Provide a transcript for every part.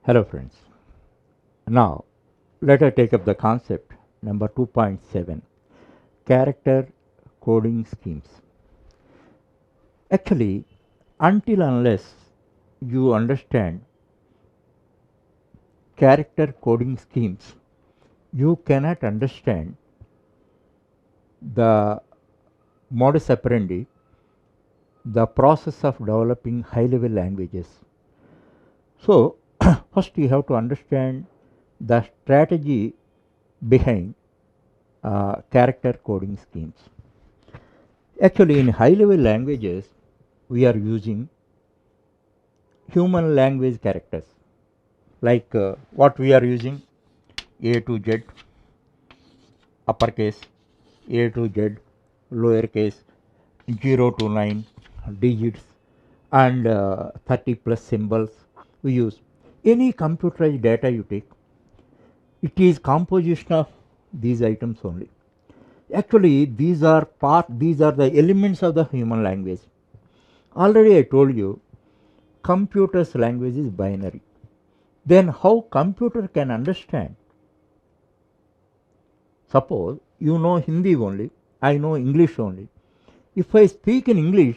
Hello friends. Now let us take up the concept number 2.7, character coding schemes. Actually, until unless you understand character coding schemes, you cannot understand the modus operandi, the process of developing high level languages. So, first you have to understand the strategy behind character coding schemes. Actually, in high level languages, we are using human language characters like what we are using: A to Z, uppercase, A to Z, lowercase, 0 to 9 digits, and 30 plus symbols we use. Any computerized data you take, it is composition of these items only. Actually, these are the elements of the human language. Already I told you, computer's language is binary. Then how computer can understand? Suppose you know Hindi only, I know English only. If I speak in English,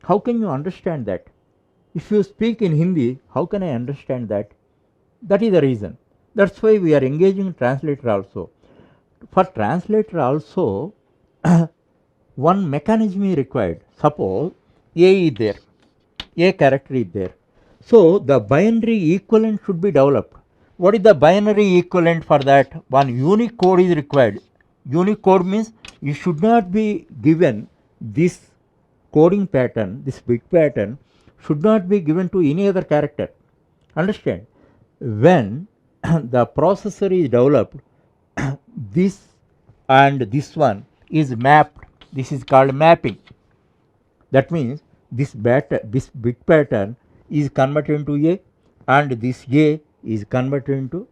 how can you understand that? If you speak in Hindi, how can I understand that? That is the reason. That's why we are engaging translator also. For translator also, one mechanism is required. Suppose A is there, A character is there. So the binary equivalent should be developed. What is the binary equivalent for that? One unique code is required. Unique code means you should not be given this coding pattern, this bit pattern should not be given to any other character. Understand? When the processor is developed, this and this one is mapped. This is called mapping. That means this bit pattern is converted into A, and this A is converted into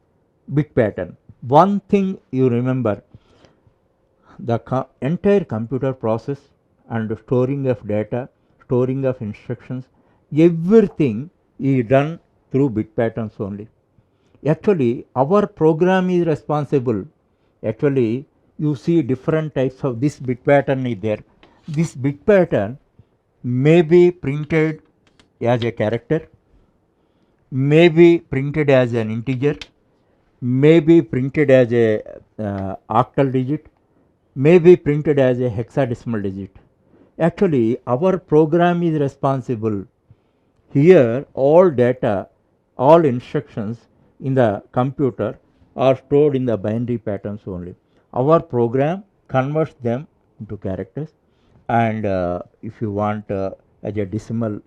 bit pattern. One thing you remember, the entire computer process and storing of data, storing of instructions, everything is done through bit patterns only. Actually, our program is responsible. Actually, you see different types of this bit pattern is there. This bit pattern may be printed as a character, may be printed as an integer, may be printed as a octal digit, may be printed as a hexadecimal digit. Actually, our program is responsible. Here, all data, all instructions in the computer are stored in the binary patterns only. Our program converts them into characters, and if you want as a decimal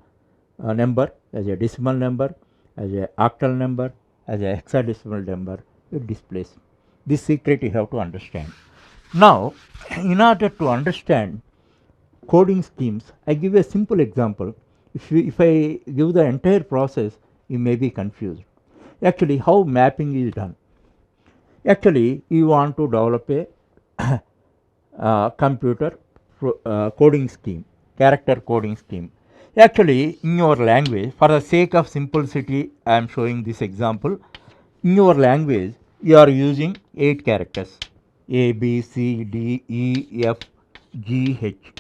number, as a decimal number, as a octal number, as a hexadecimal number, it displays. This secret you have to understand. Now, in order to understand coding schemes, I give a simple example. If I give the entire process, you may be confused. Actually, how mapping is done? Actually, you want to develop a computer coding scheme, character coding scheme. Actually, in your language, for the sake of simplicity, I am showing this example. In your language, you are using 8 characters: A, B, C, D, E, F, G, H.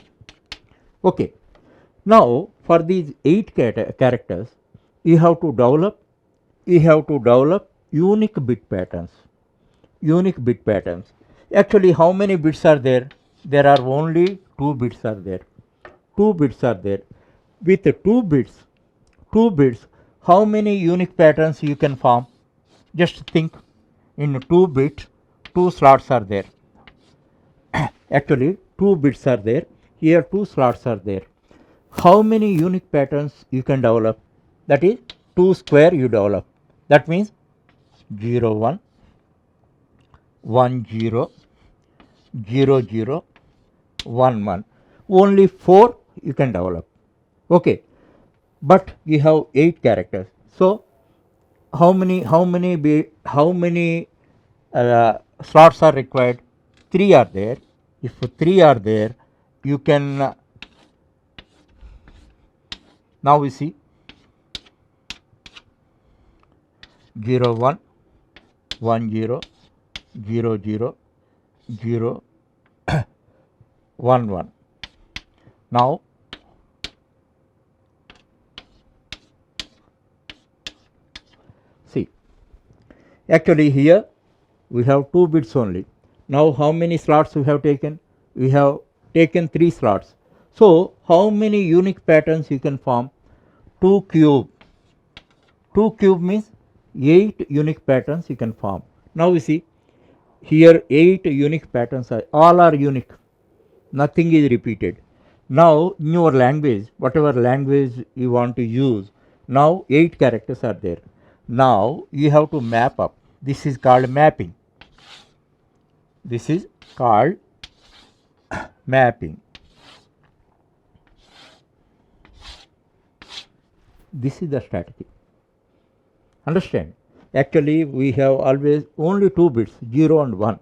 Okay. Now, for these 8 characters, you have to develop unique bit patterns. Unique bit patterns. Actually, how many bits are there? There are only 2 bits are there. 2 bits are there. With 2 bits, how many unique patterns you can form? Just think. In 2 bits, 2 slots are there. Actually, 2 bits are there. Here 2 slots are there. How many unique patterns you can develop? That is 2 square you develop. That means 0 1, 1 0, 0 0, 1 1. Only 4 you can develop. Okay, but you have 8 characters. So how many slots are required? 3 are there. If 3 are there, you can now we see 0 1 1 0 0 0 0 1 1. Now see, actually here we have 2 bits only. Now how many slots we have taken? We have taken 3 slots. So how many unique patterns you can form? 2 cube. 2 cube means 8 unique patterns you can form. Now we see here 8 unique patterns are all are unique. Nothing is repeated. Now in your language, whatever language you want to use, now 8 characters are there. Now you have to map up. This is called mapping. This is called mapping. This is the strategy. Understand? Actually we have always only 2 bits, 0 and 1.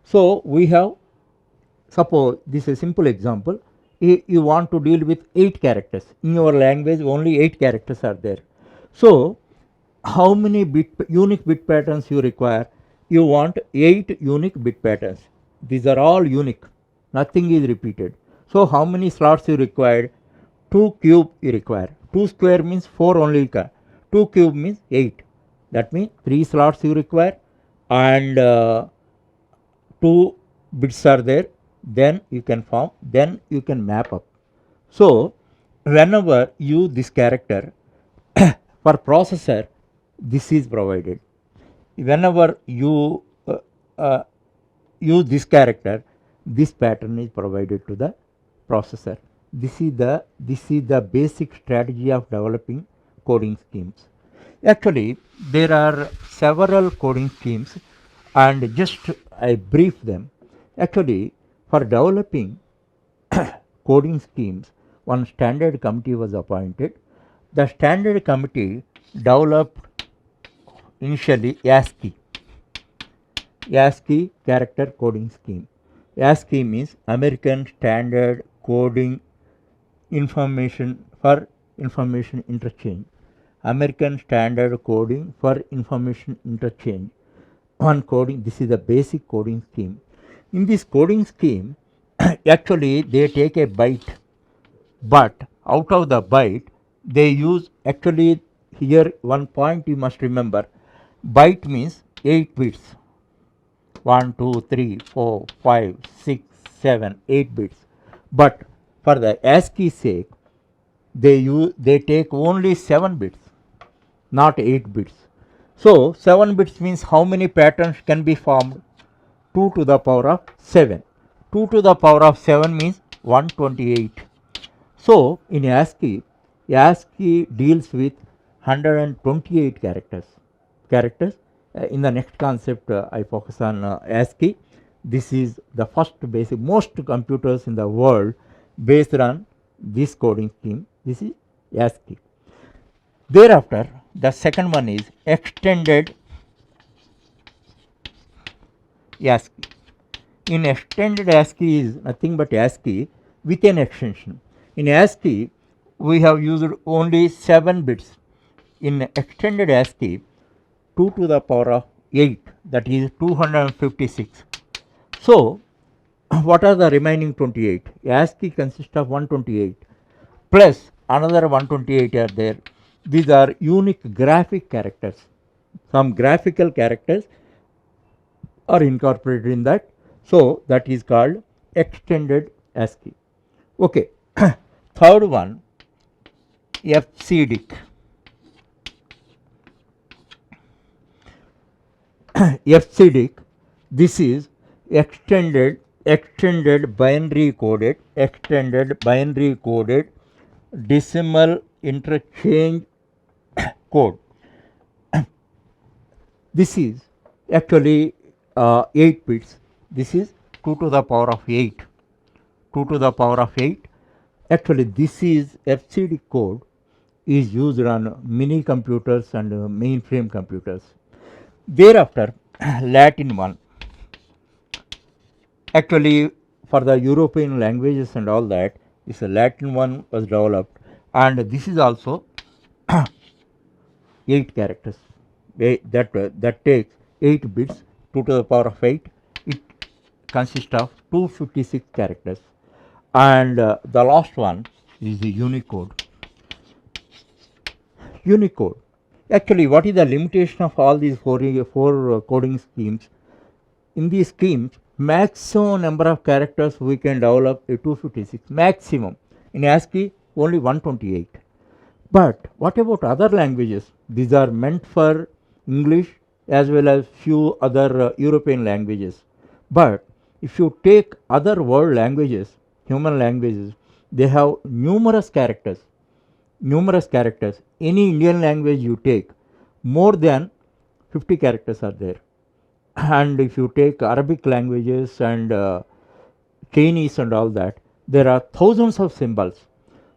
So we have, suppose this is a simple example, you want to deal with 8 characters. In your language only 8 characters are there. So how many unique bit patterns you require? You want 8 unique bit patterns. These are all unique. Nothing is repeated. So how many slots you require? 2 cube you require. 2 square means 4 only. 2 cube means 8. That means 3 slots you require, and 2 bits are there. Then you can form, then you can map up. So whenever you this character for processor, this is provided. Whenever you use this character, this pattern is provided to the processor. This is the basic strategy of developing coding schemes. Actually there are several coding schemes, and just I brief them. Actually for developing coding schemes, one standard committee was appointed. The standard committee developed initially ASCII character coding scheme. ASCII means American Standard Coding Information for Information Interchange. American Standard Coding for Information Interchange. One coding, this is the basic coding scheme. In this coding scheme, actually they take a byte, but out of the byte they use, actually here one point you must remember, byte means 8 bits. 1 2 3 4 5 6 7 8 bits. But for the ASCII sake, they take only 7 bits, not 8 bits. So 7 bits means how many patterns can be formed? 2 to the power of 7. 2 to the power of 7 means 128. So in ASCII deals with 128 characters. In the next concept I focus on ASCII. This is the first basic. Most computers in the world based on this coding scheme. This is ASCII. Thereafter the second one is extended ASCII. In extended ASCII is nothing but ASCII with an extension. In ASCII we have used only 7 bits. In extended ASCII, 2 to the power of 8, that is 256. So what are the remaining 28? ASCII consists of 128 plus another 128 are there. These are unique graphic characters. Some graphical characters are incorporated in that. So that is called extended ASCII. Okay. Third one, FCDIC. FCDIC, this is extended binary coded decimal interchange code. This is actually 8 bits. This is 2 to the power of 8. 2 to the power of 8. Actually this is FCDIC code is used on mini computers and mainframe computers. Thereafter Latin one. Actually for the European languages and all that, this Latin one was developed, and this is also 8 characters. that takes 8 bits, 2 to the power of 8. It consists of 256 characters. And the last one is the Unicode. Unicode. Actually, what is the limitation of all these four coding schemes? In these schemes, maximum number of characters we can develop is 256 maximum. In ASCII, only 128. But what about other languages? These are meant for English as well as few other European languages. But if you take other world languages, human languages, they have numerous characters. Numerous characters. Any Indian language you take, more than 50 characters are there. And if you take Arabic languages and Chinese and all that, there are thousands of symbols.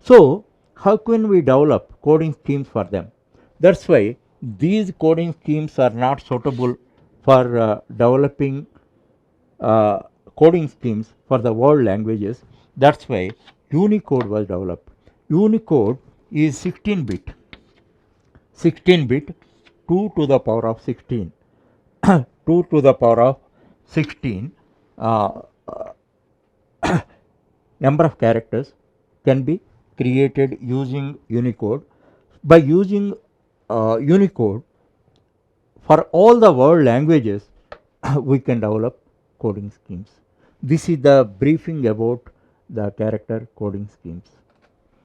So, how can we develop coding schemes for them? That's why these coding schemes are not suitable for developing uh, coding schemes for the world languages. That's why Unicode was developed. Unicode is 16 bit, 16 bit, 2 to the power of 16, 2 to the power of 16 uh, number of characters can be created using Unicode. By using Unicode for all the world languages, we can develop coding schemes. This is the briefing about the character coding schemes.